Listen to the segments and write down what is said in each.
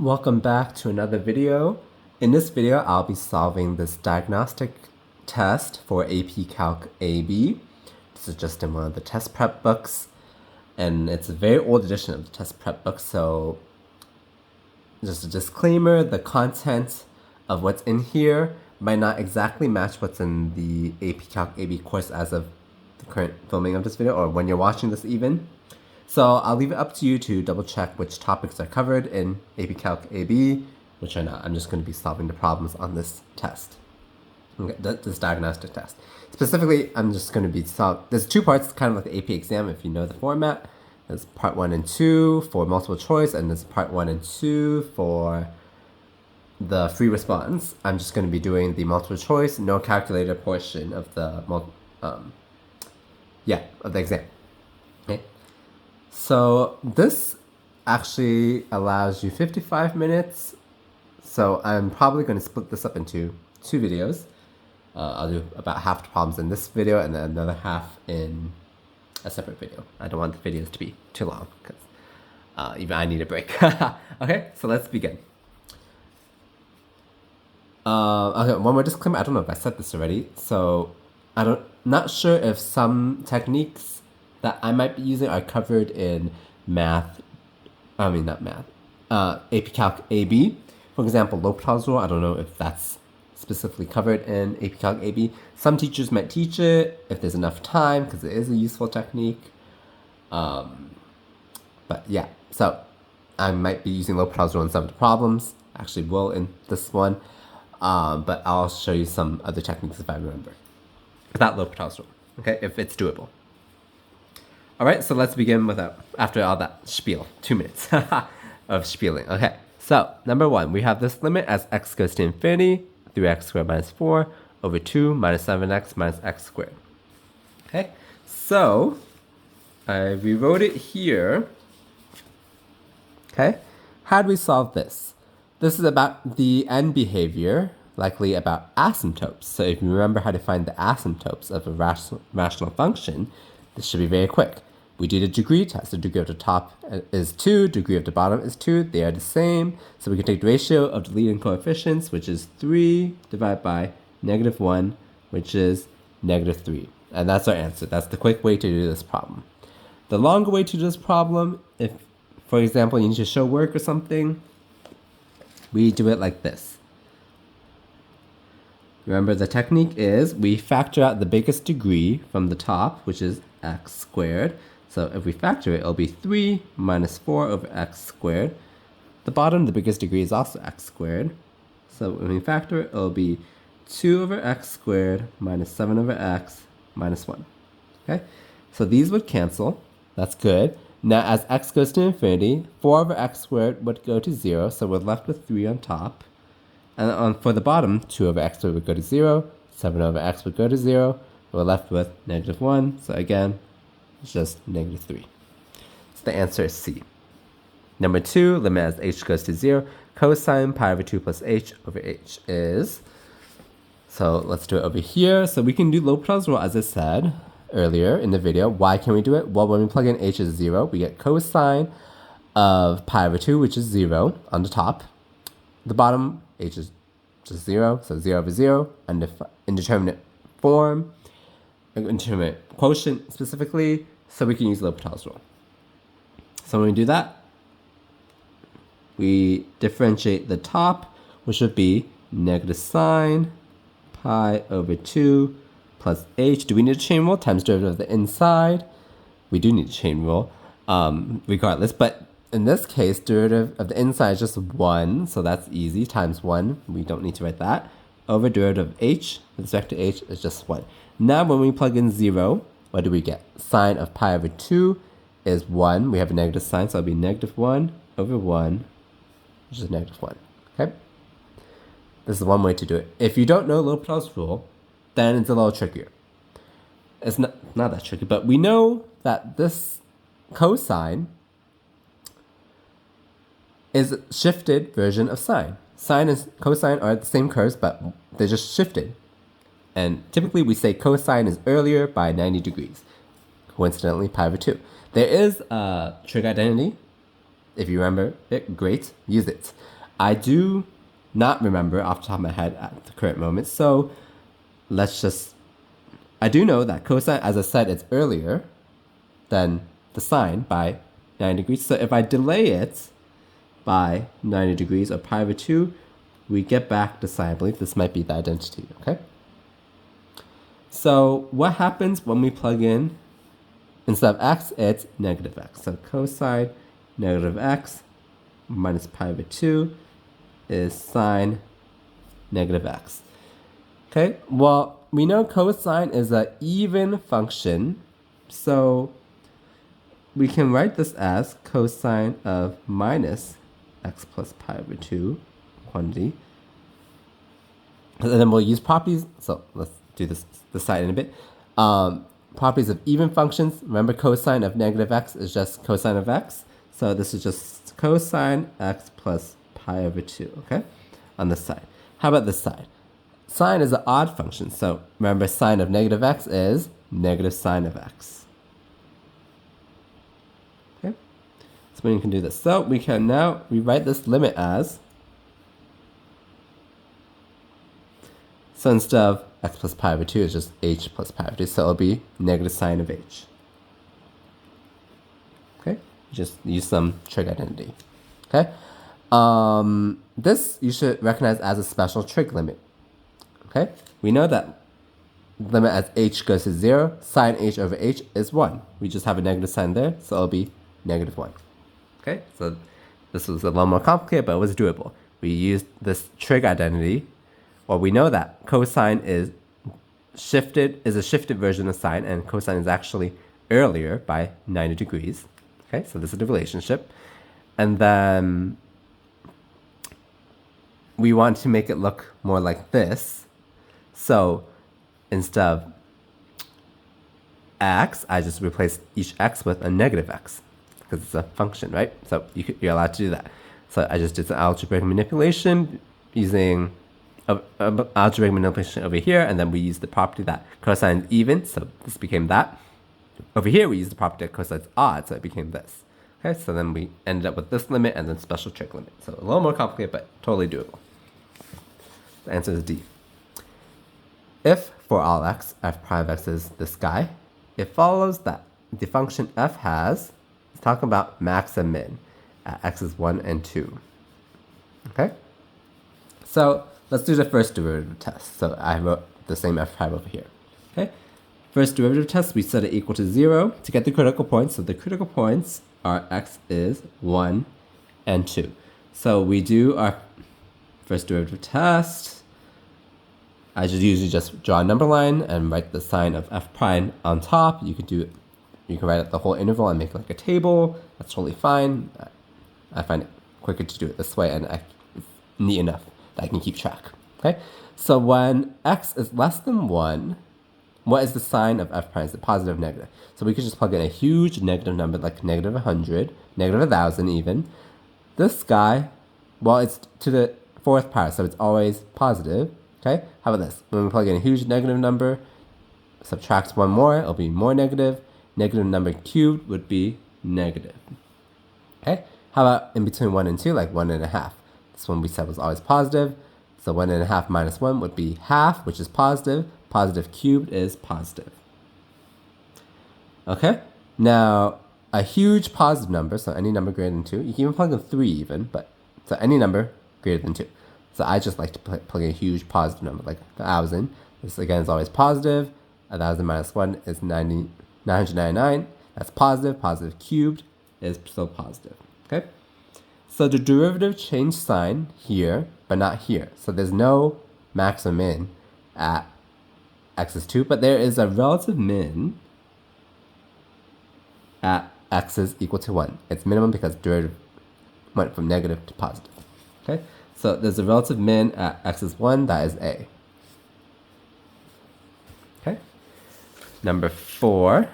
Welcome back to another video. In this video, I'll be solving this diagnostic test for AP Calc AB. This is just in one of the test prep books, and it's a very old edition of the test prep book, so just a disclaimer, the content of what's in here might not exactly match what's in the AP Calc AB course as of the current filming of this video, or when you're watching this even. So I'll leave it up to you to double check which topics are covered in AP Calc AB, which are not. I'm just going to be solving the problems on this test, okay, this diagnostic test. Specifically, I'm just going to be there's two parts, kind of like the AP exam if you know the format. There's part 1 and 2 for multiple choice, and there's part 1 and 2 for the free response. I'm just going to be doing the multiple choice, no calculator portion of the of the exam. Okay. So this actually allows you 55 minutes. So I'm probably going to split this up into two videos. I'll do about half the problems in this video and then another half in a separate video. I don't want the videos to be too long because even I need a break. Okay, so let's begin. Okay, one more disclaimer. I don't know if I said this already. So not sure if some techniques that I might be using are covered in AP Calc AB. For example, L'Hopital's rule, I don't know if that's specifically covered in AP Calc AB. Some teachers might teach it if there's enough time, because it is a useful technique. But yeah, so I might be using L'Hopital's rule in some of the problems. Actually will in this one. But I'll show you some other techniques if I remember. Without L'Hopital's rule, okay, if it's doable. All right, so let's begin after all that spiel, 2 minutes of spieling. Okay, so number 1, we have this limit as x goes to infinity, 3x squared minus 4 over 2 minus 7x minus x squared. Okay, so I rewrote it here. Okay, how do we solve this? This is about the end behavior, likely about asymptotes. So if you remember how to find the asymptotes of a rational function, this should be very quick. We did a degree test. The degree of the top is 2, degree of the bottom is 2. They are the same. So we can take the ratio of the leading coefficients, which is 3 divided by -1, which is -3. And that's our answer. That's the quick way to do this problem. The longer way to do this problem, if, for example, you need to show work or something, we do it like this. Remember, the technique is we factor out the biggest degree from the top, which is x squared. So if we factor it, it'll be 3 minus 4 over x squared. The bottom, the biggest degree, is also x squared. So when we factor it, it'll be 2 over x squared minus 7 over x minus 1. Okay, so these would cancel. That's good. Now as x goes to infinity, 4 over x squared would go to 0, so we're left with 3 on top. And for the bottom, 2 over x squared would go to 0, 7 over x would go to 0. We're left with -1, so again, it's just -3. So the answer is C. Number 2, limit as h goes to 0, cosine pi over 2 plus h over h is, so let's do it over here. So we can do L'Hopital's rule as I said earlier in the video. Why can we do it? Well, when we plug in h is 0, we get cosine of pi over 2, which is 0 on the top. The bottom, h is just 0, so 0 over 0, indeterminate form, indeterminate quotient specifically, so we can use L'Hopital's rule. So when we do that, we differentiate the top, which would be negative sine pi over 2 plus h. Do we need a chain rule? Times derivative of the inside. We do need a chain rule, regardless, but in this case, derivative of the inside is just 1, so that's easy, times 1. We don't need to write that. Over derivative of h with respect to h is just 1. Now when we plug in 0, what do we get? Sine of pi over 2 is 1. We have a negative sign, so it'll be -1 over 1, which is -1. Okay? This is one way to do it. If you don't know L'Hopital's rule, then it's a little trickier. It's not that tricky, but we know that this cosine is a shifted version of sine. Sine and cosine are the same curves, but they're just shifted. And typically we say cosine is earlier by 90 degrees. Coincidentally, pi over 2. There is a trig identity If you remember it, great, use it. I do not remember off the top of my head at the current moment, so I do know that cosine, as I said, it's earlier than the sine by 90 degrees. So if I delay it by 90 degrees or pi over 2, we get back the sine. I believe this might be the identity, okay? So what happens when we plug in, instead of x, it's negative x. So cosine negative x minus pi over 2 is sine negative x. Okay, well, we know cosine is an even function, so we can write this as cosine of minus x plus pi over 2 quantity. And then we'll use properties, so let's do this side in a bit. Properties of even functions. Remember, cosine of negative x is just cosine of x. So this is just cosine x plus pi over 2, okay? On this side. How about this side? Sine is an odd function, so remember sine of negative x is negative sine of x. Okay? So we can do this. So we can now rewrite this limit as, so instead of x plus pi over 2, it's just h plus pi over 2, so it'll be negative sine of h. Okay? Just use some trig identity. Okay? This you should recognize as a special trig limit. Okay? We know that limit as h goes to 0, sine h over h is 1. We just have a negative sign there, so it'll be negative 1. Okay? So this was a little more complicated, but it was doable. We used this trig identity. Well, we know that cosine is a shifted version of sine, and cosine is actually earlier by 90 degrees. Okay, so this is the relationship. And then we want to make it look more like this. So instead of x, I just replace each x with a negative x because it's a function, right? So you're allowed to do that. So I just did some algebraic manipulation using algebraic manipulation over here, and then we use the property that cosine is even, so this became that. Over here, we use the property that cosine is odd, so it became this. Okay, so then we ended up with this limit and then special trig limit. So a little more complicated, but totally doable. The answer is D. If for all x, f prime of x is this guy, it follows that the function f has, it's talking about max and min at x's 1 and 2. Okay? So let's do the first derivative test. So I wrote the same f prime over here. Okay? First derivative test, we set it equal to 0 to get the critical points. So the critical points are x is 1 and 2. So we do our first derivative test. I usually just draw a number line and write the sign of f prime on top. You can write out the whole interval and make like a table. That's totally fine. I find it quicker to do it this way, and it's neat enough that I can keep track. Okay? So when x is less than 1, what is the sign of f prime? Is it positive or negative? So we could just plug in a huge negative number like negative 100, negative 1,000 even. This guy, well, it's to the 4th power, so it's always positive. Okay? How about this? When we plug in a huge negative number, subtract one more, it'll be more negative. Negative number cubed would be negative. Okay? How about in between 1 and 2, like 1.5? This one we said was always positive. So 1.5 minus 1 would be half, which is positive. Positive cubed is positive. Okay? Now, a huge positive number, so any number greater than 2, you can even plug in 3 even, but so any number greater than 2. So I just like to plug in a huge positive number, like 1,000. This again is always positive. 1,000 minus 1 is 999. That's positive. Positive cubed is still positive. Okay? So the derivative changed sign here, but not here. So there's no maximum min at x is 2, but there is a relative min at x is equal to 1. It's minimum because derivative went from negative to positive. Okay? So there's a relative min at x is 1, that is a. Okay? Number 4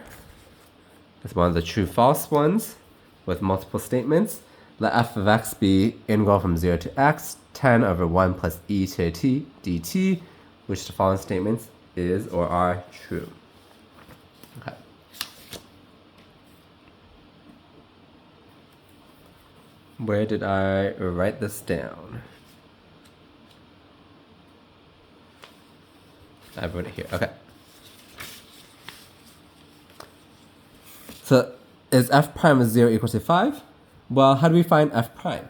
is one of the true-false ones with multiple statements. Let f of x be integral from 0 to x, 10 over 1 plus e to the t dt, which the following statements is or are true. Okay. Where did I write this down? I wrote it here. Okay. So is f prime of 0 equal to 5? Well, how do we find f prime?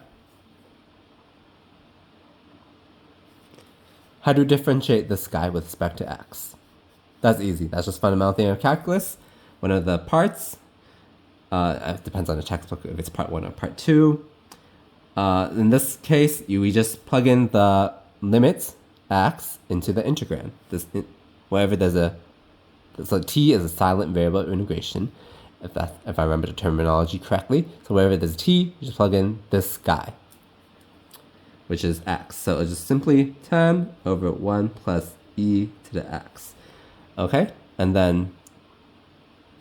How do we differentiate this guy with respect to x? That's easy. That's just fundamental theorem of calculus. One of the parts, it depends on the textbook if it's part 1 or part 2. In this case, we just plug in the limits x into the integrand. Wherever there's so t is a silent variable integration, if I remember the terminology correctly. So wherever there's a t, you just plug in this guy, which is x. So it's just simply 10 over 1 plus e to the x. Okay? And then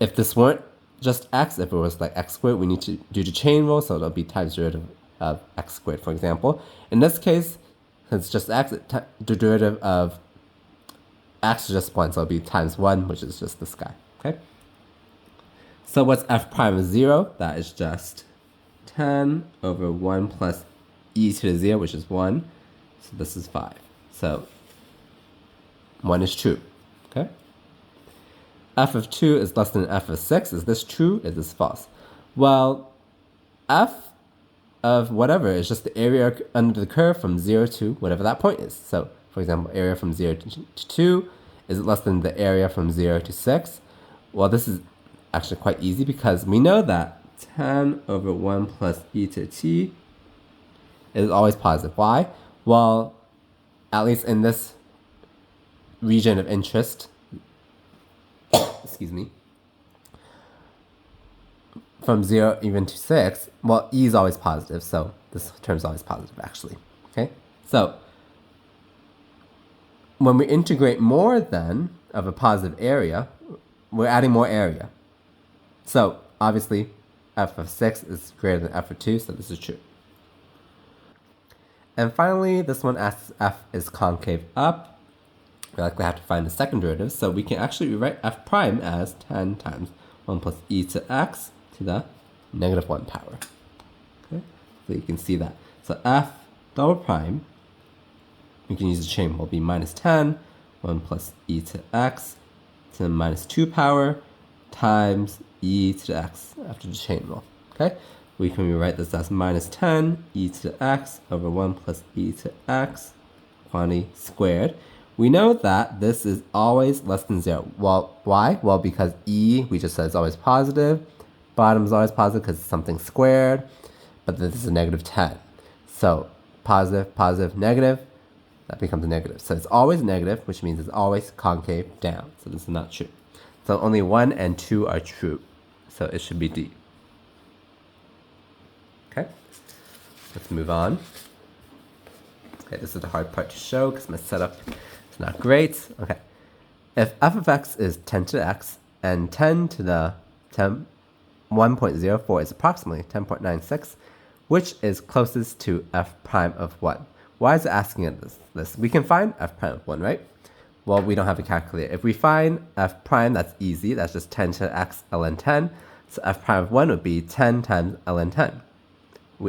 if this weren't just x, if it was like x squared, we need to do the chain rule, so it'll be times derivative of x squared, for example. In this case, since it's just x, the derivative of x is just 1, so it'll be times 1, which is just this guy. Okay? So what's f prime of 0? That is just 10 over 1 plus e to the 0, which is 1. So this is 5. So 1 is true. Okay? F of 2 is less than f of 6. Is this true? Is this false? Well, f of whatever is just the area under the curve from 0 to whatever that point is. So, for example, area from 0 to 2 is less than the area from 0 to 6. Well, this is actually quite easy because we know that 10 over 1 plus e to the t is always positive. Why? Well, at least in this region of interest, excuse me, from 0 even to 6, well, e is always positive, so this term is always positive, actually. Okay? So, when we integrate more then of a positive area, we're adding more area. So, obviously, f of 6 is greater than f of 2, so this is true. And finally, this one asks f is concave up. We likely have to find the second derivative, so we can actually rewrite f prime as 10 times 1 plus e to x to the negative 1 power. Okay, so you can see that. So f double prime, we can use the chain, will be minus 10, 1 plus e to x to the minus 2 power times e to the x after the chain rule. Okay, we can rewrite this as minus 10 e to the x over 1 plus e to x quantity squared. We know that this is always less than 0. Well, why? Well, because e, we just said, is always positive. Bottom is always positive because it's something squared. But this is a negative 10. So positive, positive, negative, that becomes a negative. So it's always negative, which means it's always concave down. So this is not true. So only 1 and 2 are true. So it should be D. Okay, let's move on. Okay, this is the hard part to show because my setup is not great. Okay, if f of x is 10 to the x and 10 to the 1.04 is approximately 10.96, which is closest to f prime of 1? Why is it asking us this? We can find f prime of 1, right? Well, we don't have a calculator. If we find f prime, that's easy. That's just 10 to the x ln 10. So f prime of 1 would be 10 times ln 10.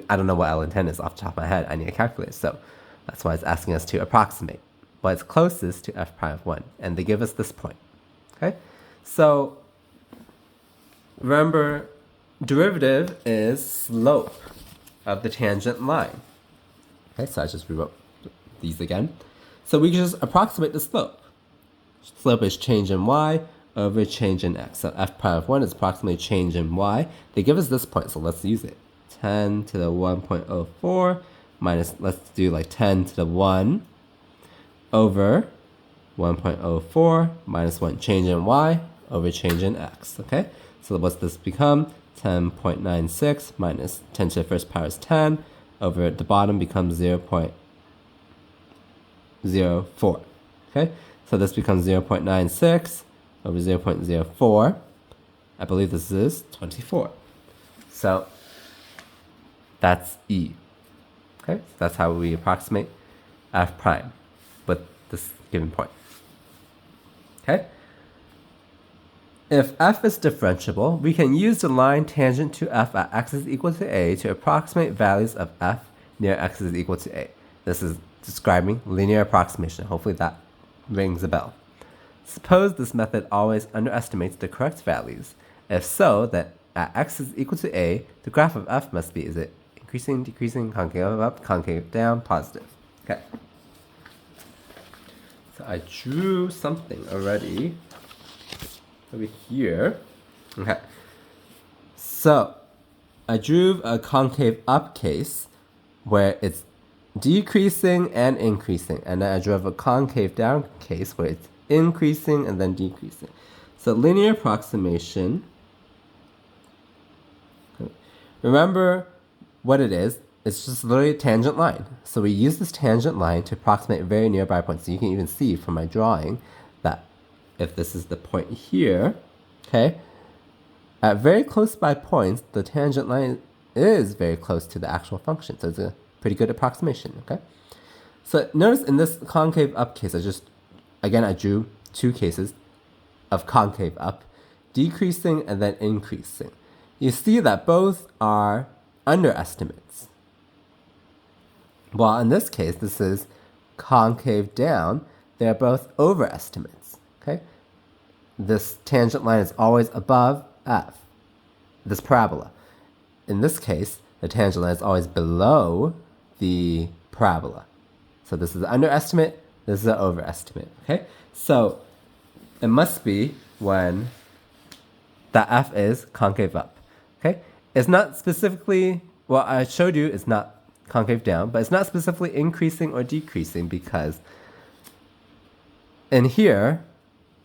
I don't know what ln 10 is off the top of my head. I need a calculator. So that's why it's asking us to approximate. But it's closest to f prime of 1. And they give us this point. Okay? So remember, derivative is slope of the tangent line. Okay, so I just rewrote these again. So we can just approximate the slope. Slope is change in y over change in x. So f prime of 1 is approximately change in y. They give us this point, so let's use it. 10 to the 1.04 minus, let's do like 10 to the 1 over 1.04 minus 1, change in y over change in x. Okay, so what's this become? 10.96 minus 10 to the first power is 10 over at the bottom becomes 0.04. Okay, so this becomes 0.96 over 0.04. I believe this is 24. So that's E. Okay, so that's how we approximate f prime with this given point. Okay, If f is differentiable, we can use the line tangent to f at x is equal to a to approximate values of f near x is equal to a. This is describing linear approximation. Hopefully that rings a bell. Suppose this method always underestimates the correct values. If so, then at x is equal to a, the graph of f must be, is it increasing, decreasing, concave up, concave down, positive? Okay. So I drew something already over here. Okay. So I drew a concave up case where it's decreasing and increasing, and then I drew a concave down case where it's increasing and then decreasing. So linear approximation, remember what it is. It's just literally a tangent line. So we use this tangent line to approximate very nearby points. So you can even see from my drawing that if this is the point here, okay, at very close by points, the tangent line is very close to the actual function. So it's a pretty good approximation, okay? So notice in this concave up case, I drew two cases of concave up, decreasing and then increasing. You see that both are underestimates. While in this case, this is concave down, they're both overestimates, okay? This tangent line is always above f, this parabola. In this case, the tangent line is always below the parabola. So this is an underestimate, this is an overestimate, okay? So it must be when that f is concave up, okay? It's not specifically, well, I showed you it's not concave down, but it's not specifically increasing or decreasing because in here,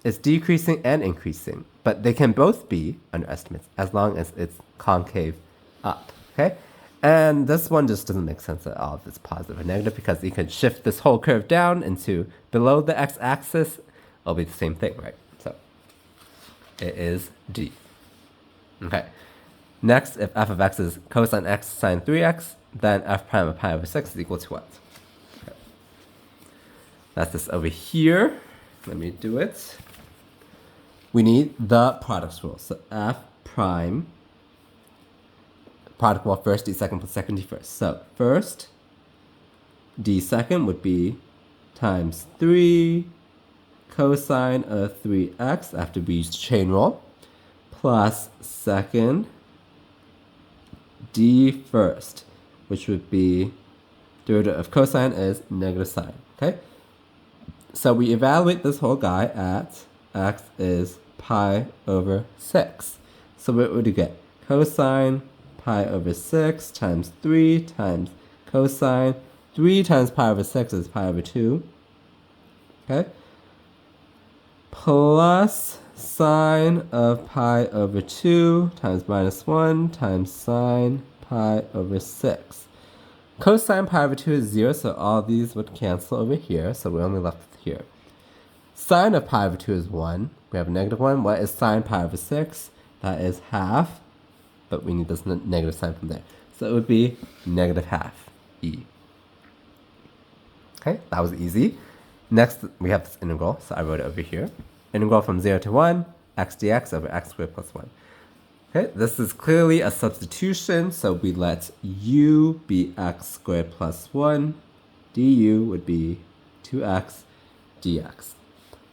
it's decreasing and increasing, but they can both be underestimates as long as it's concave up, okay? And this one just doesn't make sense at all if it's positive or negative because you can shift this whole curve down into below the x-axis, it'll be the same thing, right? So it is D. Okay. Next, if f of x is cosine x sine 3x, then f prime of pi over 6 is equal to what? Okay. That's this over here. Let me do it. We need the products rule. So f prime, product well first, d second plus second, d first. So first, d second would be times 3 cosine of 3x after we use chain rule, plus second, d first, which would be derivative of cosine is negative sine, okay? So we evaluate this whole guy at x is pi over 6. So what would you get? Cosine pi over 6 times 3 times cosine. 3 times pi over 6 is pi over 2. Okay? Plus sine of pi over 2 times minus 1 times sine pi over 6. Cosine pi over 2 is 0, so all these would cancel over here, so we're only left with here. Sine of pi over 2 is 1. We have a negative 1. What is sine pi over 6? That is half, but we need this negative sign from there. So it would be negative half e. Okay, that was easy. Next, we have this integral, so I wrote it over here. Integral from 0 to 1, x dx over x squared plus 1. Okay, this is clearly a substitution, so we let u be x squared plus 1. du would be 2x dx.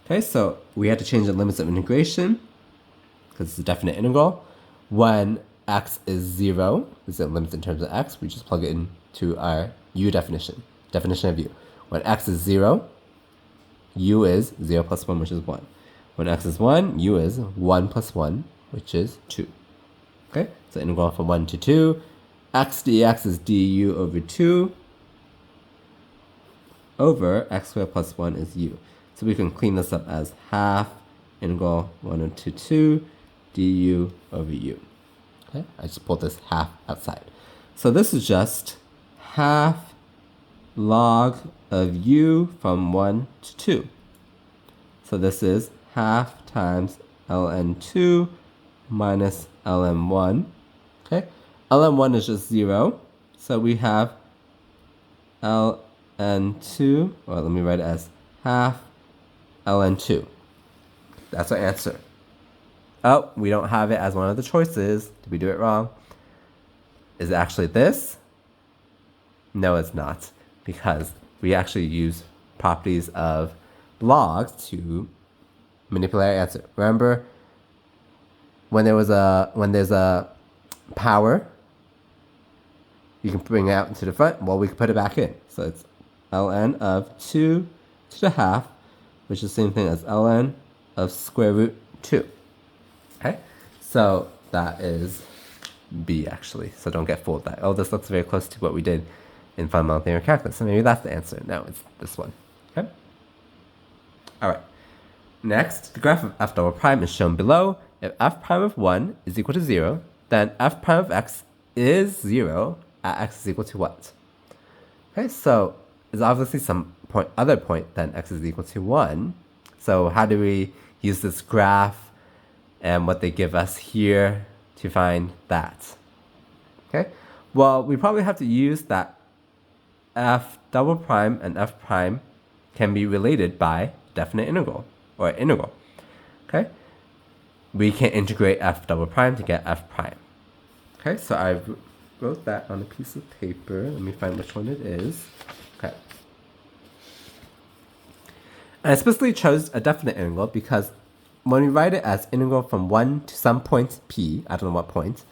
Okay, so we had to change the limits of integration because it's a definite integral. When x is 0, this is the limits in terms of x, we just plug it into our u definition of u. When x is 0, u is 0 plus 1, which is 1. When x is 1, u is 1 plus 1, which is 2. Okay, so integral from 1 to 2. X dx is du over 2 over x squared plus 1 is u. So we can clean this up as half integral 1 to 2 du over u. Okay, I just pulled this half outside. So this is just half log of u from 1 to 2. So this is half times ln2 minus ln1. Okay, ln1 is just 0. So we have ln2, or let me write it as half ln2. That's our answer. Oh, we don't have it as one of the choices. Did we do it wrong? Is it actually this? No, it's not, because we actually use properties of logs to manipulate our answer. Remember, when there's a power, you can bring it out into the front. Well, we can put it back in. So it's ln of 2 to the half, which is the same thing as ln of square root 2. Okay, so that is B actually. So don't get fooled that, oh, this looks very close to what we did in fundamental theory of calculus. So maybe that's the answer. No, it's this one. Okay. All right. Next, the graph of f double prime is shown below. If f prime of 1 is equal to 0, then f prime of x is 0 at x is equal to what? Okay, so there's obviously some other point than x is equal to 1. So how do we use this graph and what they give us here to find that? Okay, well, we probably have to use that f double prime and f prime can be related by definite integral or integral. Okay, we can integrate f double prime to get f prime. Okay, so I wrote that on a piece of paper. Let me find which one it is. Okay. And I specifically chose a definite integral because when we write it as integral from 1 to some point p, I don't know what point,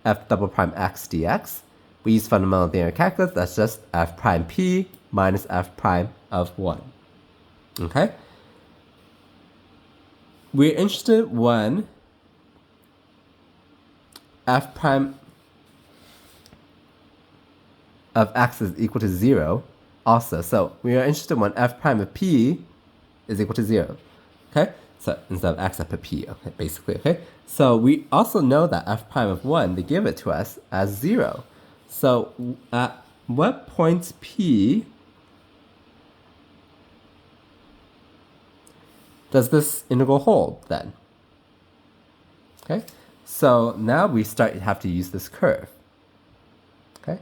f double prime x dx, we use fundamental theory of calculus. That's just f prime p minus f prime of 1. Okay? We're interested when f prime of x is equal to 0 also. So we are interested when f prime of p is equal to 0. Okay? So instead of x, I put p, okay, basically, okay? So we also know that f prime of 1, they give it to us as 0. So at what point p does this integral hold then? Okay? So now we have to use this curve. Okay?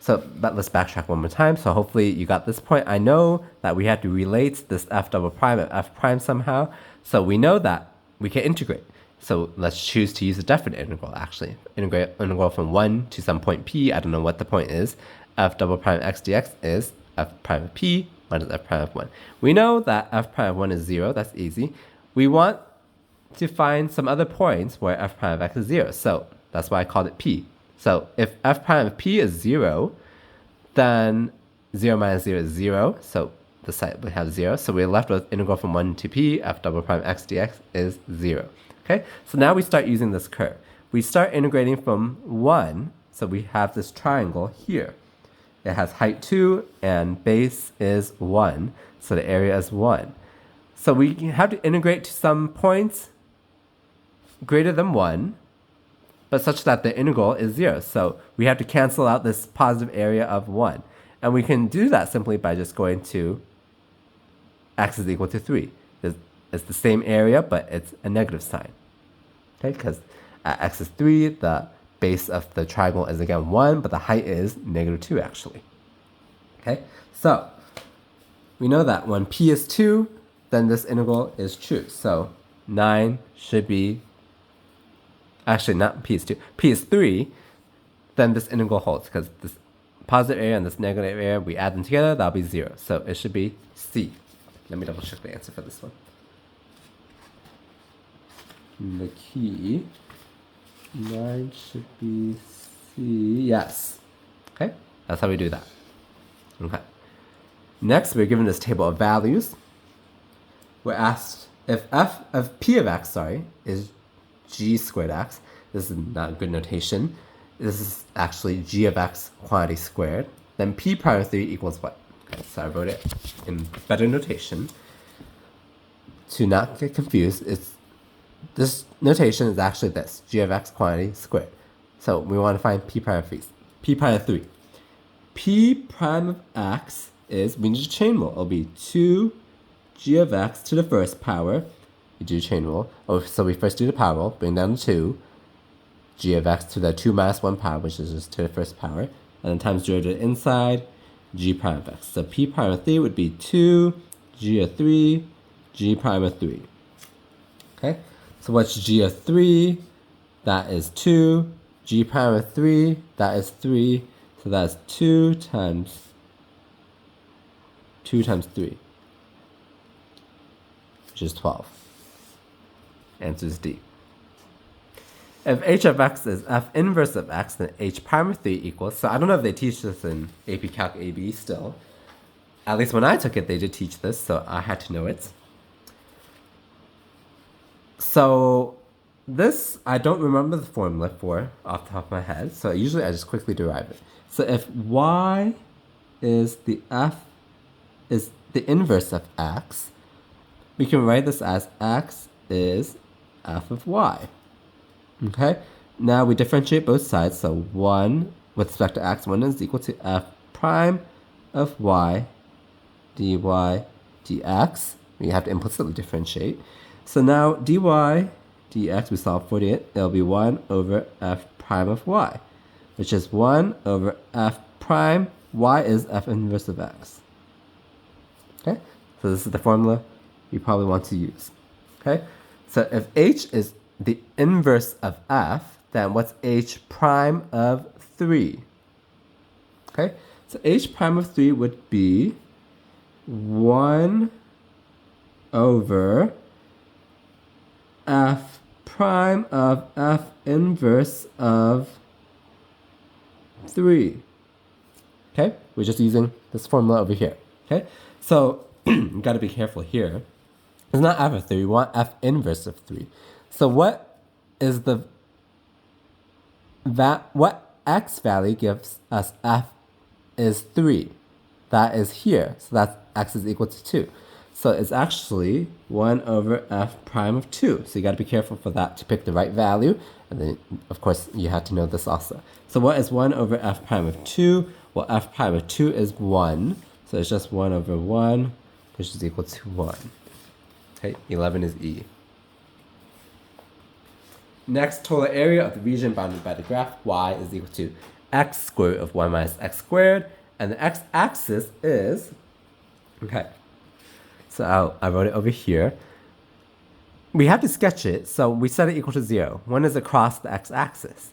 So but let's backtrack one more time. So hopefully you got this point. I know that we have to relate this f double prime and f prime somehow. So we know that we can integrate. So let's choose to use a definite integral actually. Integral from 1 to some point p. I don't know what the point is. F double prime x dx is f prime of p minus f prime of 1. We know that f prime of 1 is 0. That's easy. We want to find some other points where f prime of x is 0. So that's why I called it p. So if f prime of p is 0, then 0 minus 0 is 0. So the side we have 0. So we're left with integral from 1 to p, f double prime x dx is 0. Okay, so now we start using this curve. We start integrating from 1. So we have this triangle here. It has height 2 and base is 1. So the area is 1. So we have to integrate to some points greater than 1, but such that the integral is 0. So we have to cancel out this positive area of 1. And we can do that simply by just going to x is equal to 3. It's the same area, but it's a negative sign. Okay, because at x is 3, the base of the triangle is again 1, but the height is negative 2 actually. Okay, so we know that when p is 2, then this integral is true. So 9 should be, actually not p is 2, p is 3, then this integral holds because this positive area and this negative area, we add them together, that'll be 0. So it should be C. Let me double check the answer for this one. The key 9 should be C. Yes. Okay, that's how we do that. Okay. Next, we're given this table of values. We're asked if f of p of x, is g squared x. This is not good notation. This is actually g of x quantity squared. Then p prime of 3 equals what? Okay, so I wrote it in better notation. To not get confused, this notation is actually this, g of x quantity squared. So we want to find p prime of 3. P prime of 3. P prime of x is, we need to chain rule. It'll be 2 g of x to the first power. We do chain rule. So we first do the power rule, bring down the 2. G of x to the 2 minus 1 power, which is just to the first power. And then times derivative inside, g prime of x. So p prime of 3 would be 2 g of 3, g prime of 3. Okay? So what's g of 3? That is 2. G prime of 3, that is 3. So that's 2 times 3, which is 12. Answer is D. If h of x is f inverse of x, then h prime of 3 equals, so I don't know if they teach this in AP Calc AB still. At least when I took it, they did teach this, so I had to know it. So this, I don't remember the formula for off the top of my head, so usually I just quickly derive it. So if y is the inverse of x, we can write this as x is f of y. Okay, now we differentiate both sides, so 1 with respect to x, 1 is equal to f prime of y dy dx. We have to implicitly differentiate. So now dy dx, we solve for it, it'll be 1 over f prime of y, which is 1 over f prime, y is f inverse of x. Okay, so this is the formula you probably want to use. Okay, so if h is the inverse of f, then what's h prime of 3? Okay, so h prime of 3 would be 1 over f prime of f inverse of 3. Okay, we're just using this formula over here. Okay, so you got to be careful here. It's not f of 3, we want f inverse of 3. So what is what x value gives us f is 3? That is here, so that's x is equal to 2. So it's actually 1 over f prime of 2. So you got to be careful for that to pick the right value. And then, of course, you have to know this also. So what is 1 over f prime of 2? Well, f prime of 2 is 1. So it's just 1 over 1, which is equal to 1. Okay, 11 is E. Next, total area of the region bounded by the graph y is equal to x squared root of 1 minus x squared. And the x-axis is, okay, so I wrote it over here. We have to sketch it, so we set it equal to 0. One is across the x-axis.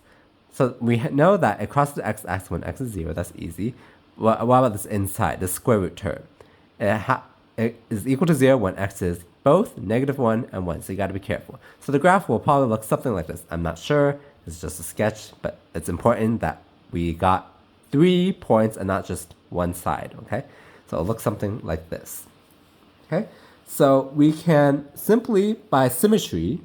So we know that across the x-axis when x is 0, that's easy. What about this inside, the square root term? It is equal to 0 when x is both -1 and 1, so you got to be careful. So the graph will probably look something like this. I'm not sure, it's just a sketch, but it's important that we got 3 points and not just one side, okay? So it'll look something like this, okay? So we can simply, by symmetry,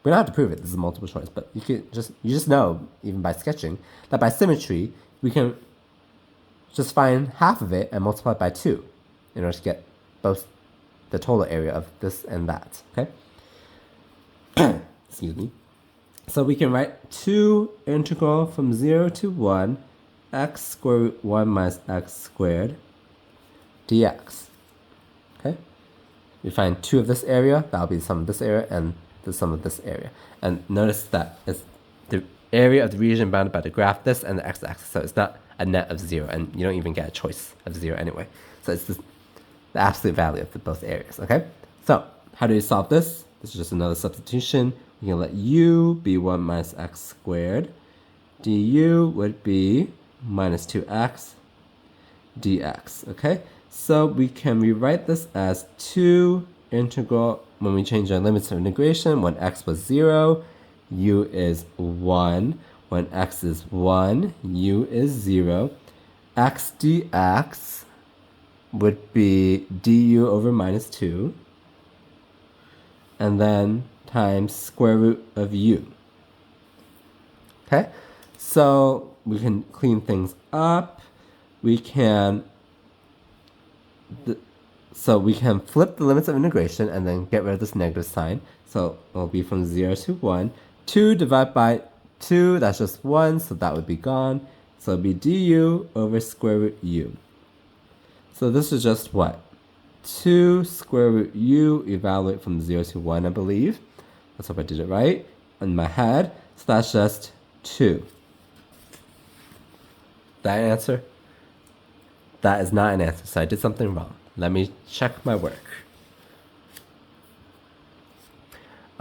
we don't have to prove it, this is multiple choice, but you just know, even by sketching, that by symmetry, we can just find half of it and multiply it by 2 in order to get both the total area of this and that, okay? Excuse me. So we can write 2 integral from 0 to 1 x square root 1 minus x squared dx, okay? We find 2 of this area, that'll be the sum of this area, and the sum of this area. And notice that it's the area of the region bounded by the graph, this and the x-axis, so it's not a net of 0, and you don't even get a choice of 0 anyway. So it's the absolute value of both areas, okay? So how do we solve this? This is just another substitution. We can let u be 1 minus x squared. Du would be minus 2x dx, okay? So we can rewrite this as 2 integral, when we change our limits of integration, when x was 0, u is 1. When x is 1, u is 0. X dx would be du over minus 2. And then times square root of u. Okay? So we can clean things up. We can flip the limits of integration and then get rid of this negative sign. So it'll be from 0 to 1. 2 divided by 2, that's just 1, so that would be gone. So it'll be du over square root u. So this is just what? 2 square root u, evaluate from 0 to 1, I believe. Let's hope I did it right in my head. So that's just 2. That answer? That is not an answer, so I did something wrong. Let me check my work.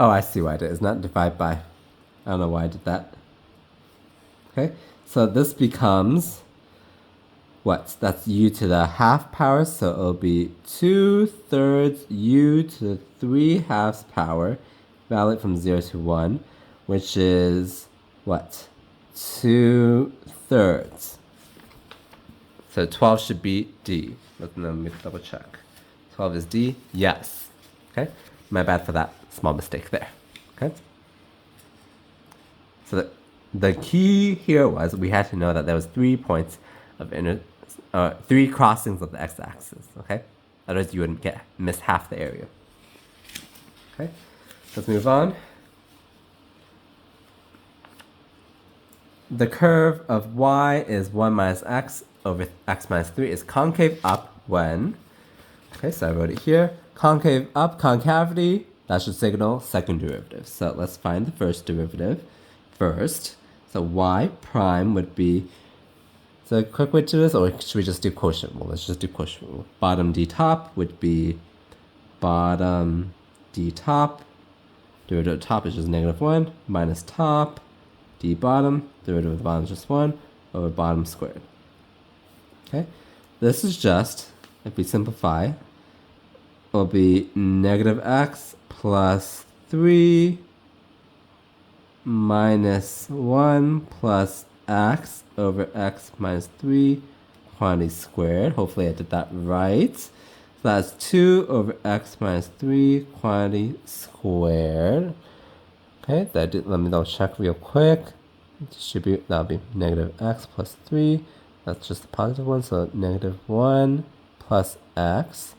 Oh, I see why I did it. It's not divide by. I don't know why I did that. Okay, so this becomes what? That's u to the half power, so it'll be 2/3 u to the 3/2 power, valid from 0 to 1, which is what? 2/3. So 12 should be D. Let me double check. 12 is D? Yes. Okay, my bad for that small mistake there. Okay. So the key here was we had to know that there was 3 points of 3 crossings of the x-axis, okay? Otherwise you wouldn't miss half the area. Okay, let's move on. The curve of y is 1 minus x over x minus 3 is concave up when, okay, so I wrote it here, concave up, concavity, that should signal second derivative. So let's find the first derivative first. So y prime would be, so a quick way to this, or should we just do quotient rule? Let's just do quotient rule. Bottom d top would be bottom d top, derivative of top is just -1, minus top, d bottom, derivative of the bottom is just 1, over bottom squared. Okay, this is just, if we simplify, will be -x plus 3 minus 1 plus x over x minus 3 quantity squared. Hopefully I did that right. So that's 2 over x minus 3 quantity squared. Okay, let me double check real quick. Distribute, that'll be -x plus 3. That's just the positive one, so -1 plus x.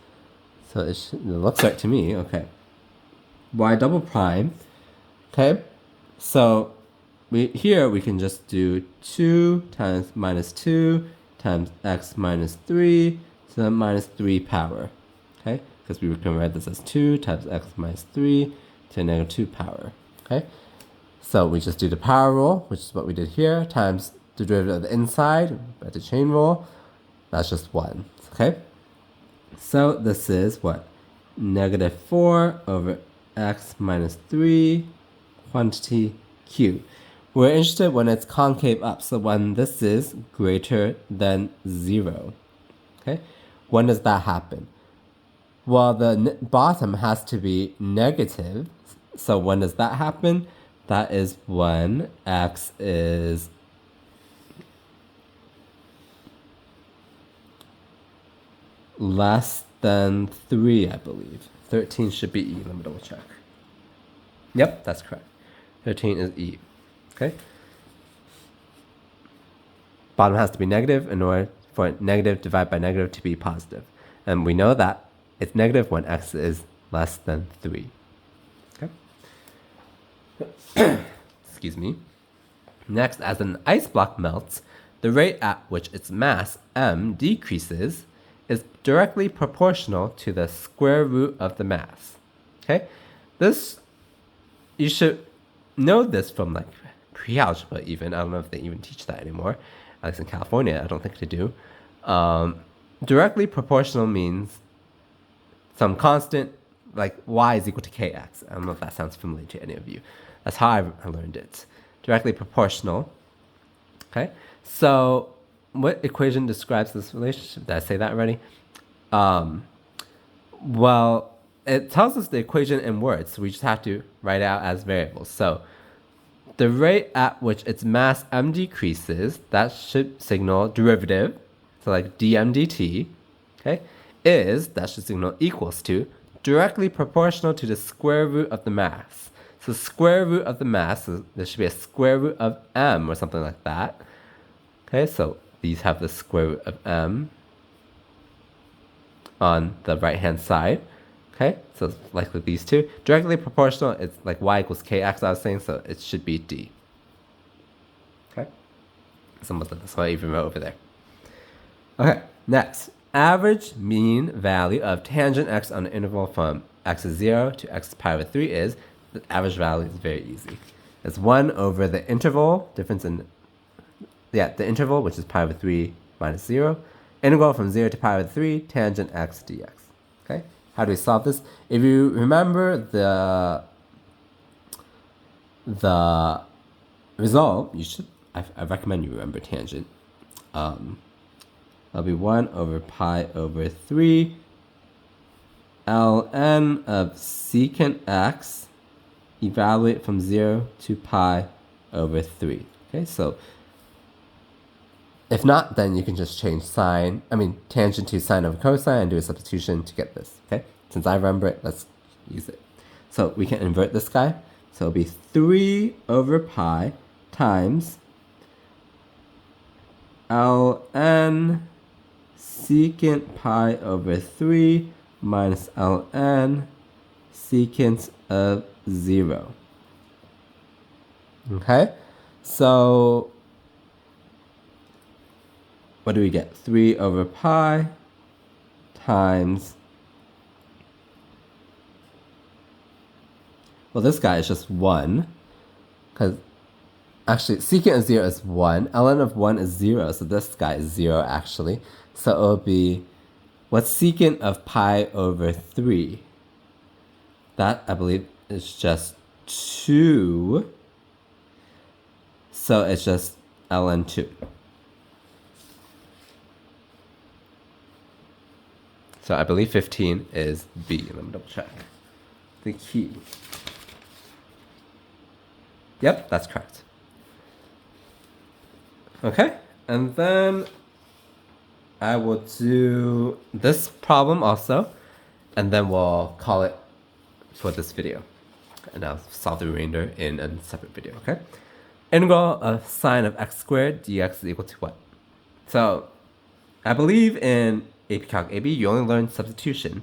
So it looks right to me, okay. Y double prime, okay. So here we can just do 2 times -2 times x minus 3 to the minus 3 power, okay? Because we can write this as 2 times x minus 3 to the -2 power, okay? So we just do the power rule, which is what we did here, times the derivative of the inside, at the chain rule, that's just 1, okay? So this is what? -4 over x minus 3 quantity q. We're interested when it's concave up, so when this is greater than 0. Okay, when does that happen? Well, the bottom has to be negative, so when does that happen? That is when x is less than 3, I believe. 13 should be E. Let me double check. Yep, that's correct. 13 is E. Okay? Bottom has to be negative in order for negative divided by negative to be positive. And we know that it's negative when x is less than 3. Okay? Excuse me. Next, as an ice block melts, the rate at which its mass, m, decreases is directly proportional to the square root of the mass. Okay? This, you should know this from like pre-algebra even. I don't know if they even teach that anymore. At least in California, I don't think they do. Directly proportional means some constant, like y is equal to kx. I don't know if that sounds familiar to any of you. That's how I learned it. Directly proportional. Okay? So what equation describes this relationship? Did I say that already? Well, it tells us the equation in words, so we just have to write it out as variables. So the rate at which its mass m decreases, that should signal derivative, so like dm dt, okay, that should signal equals to, directly proportional to the square root of the mass. So square root of the mass, so there should be a square root of m or something like that. Okay, so these have the square root of m on the right-hand side. Okay, so it's likely these two. Directly proportional, it's like y equals kx, I was saying, so it should be d. Okay, that's what I even wrote over there. Okay, next. Average mean value of tangent x on the interval from x is 0 to x to pi over 3 is, the average value is very easy. It's 1 over the interval, difference in, the interval, which is pi over 3 minus 0. Integral from 0 to pi over 3, tangent x dx. Okay? How do we solve this? If you remember the the result, I recommend you remember tangent. That'll be 1 over pi over 3 ln of secant x, evaluate from 0 to pi over 3. Okay, so if not, then you can just change tangent to sine over cosine and do a substitution to get this. Okay, since I remember it, let's use it. So we can invert this guy. So it'll be 3 over pi times ln secant pi over 3 minus ln secant of 0. Okay, so what do we get? 3 over pi times, well, this guy is just 1, because actually secant of 0 is 1, ln of 1 is 0, so this guy is 0 actually. So it will be, what's secant of pi over 3? That, I believe, is just 2. So it's just ln 2. So I believe 15 is B. Let me double check. The key. Yep, that's correct. Okay, and then I will do this problem also, and then we'll call it for this video. And I'll solve the remainder in a separate video, okay? Integral of sine of x squared dx is equal to what? So, I believe in AP Calc AB, you only learn substitution.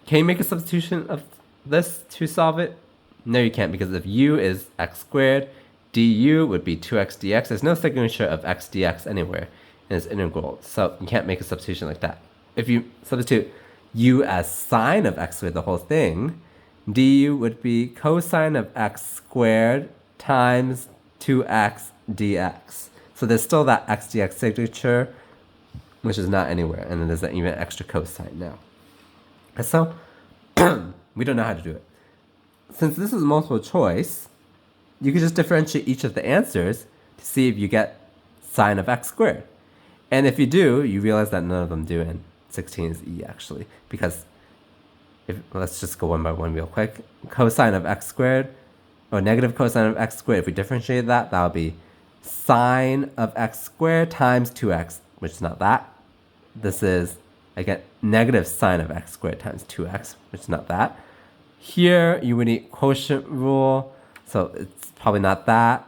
Can you make a substitution of this to solve it? No, you can't, because if u is x squared, du would be 2x dx. There's no signature of x dx anywhere in its integral, so you can't make a substitution like that. If you substitute u as sine of x squared, the whole thing, du would be cosine of x squared times 2x dx. So there's still that x dx signature, which is not anywhere, and then there's an even extra cosine now. And so, we don't know how to do it. Since this is multiple choice, you can just differentiate each of the answers to see if you get sine of x squared. And if you do, you realize that none of them do, and 16 is E actually, because let's just go one by one real quick. Cosine of x squared, or negative cosine of x squared, if we differentiate that, that'll be sine of x squared times 2x, which is not that. This is, I get negative sine of x squared times 2x, which is not that. Here, you would need quotient rule, so it's probably not that.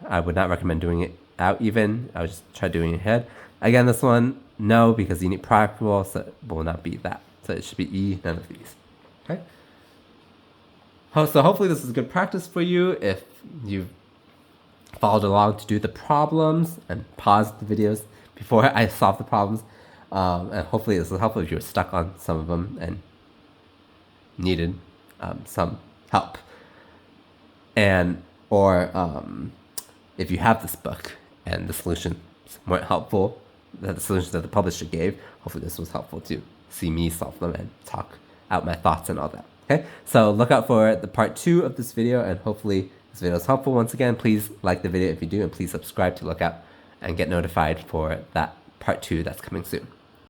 I would not recommend doing it out even. I would just try doing it ahead. Again, this one, no, because you need product rule, so it will not be that. So it should be E, none of these. Okay? So hopefully this is good practice for you if you've followed along to do the problems and pause the videos before I solve the problems. And hopefully this is helpful if you're stuck on some of them and needed some help. Or if you have this book and the solutions weren't helpful, the solutions that the publisher gave, hopefully this was helpful to see me solve them and talk out my thoughts and all that. Okay, so look out for the part 2 of this video, and hopefully this video is helpful. Once again, please like the video if you do, and please subscribe to look out and get notified for that part 2 that's coming soon.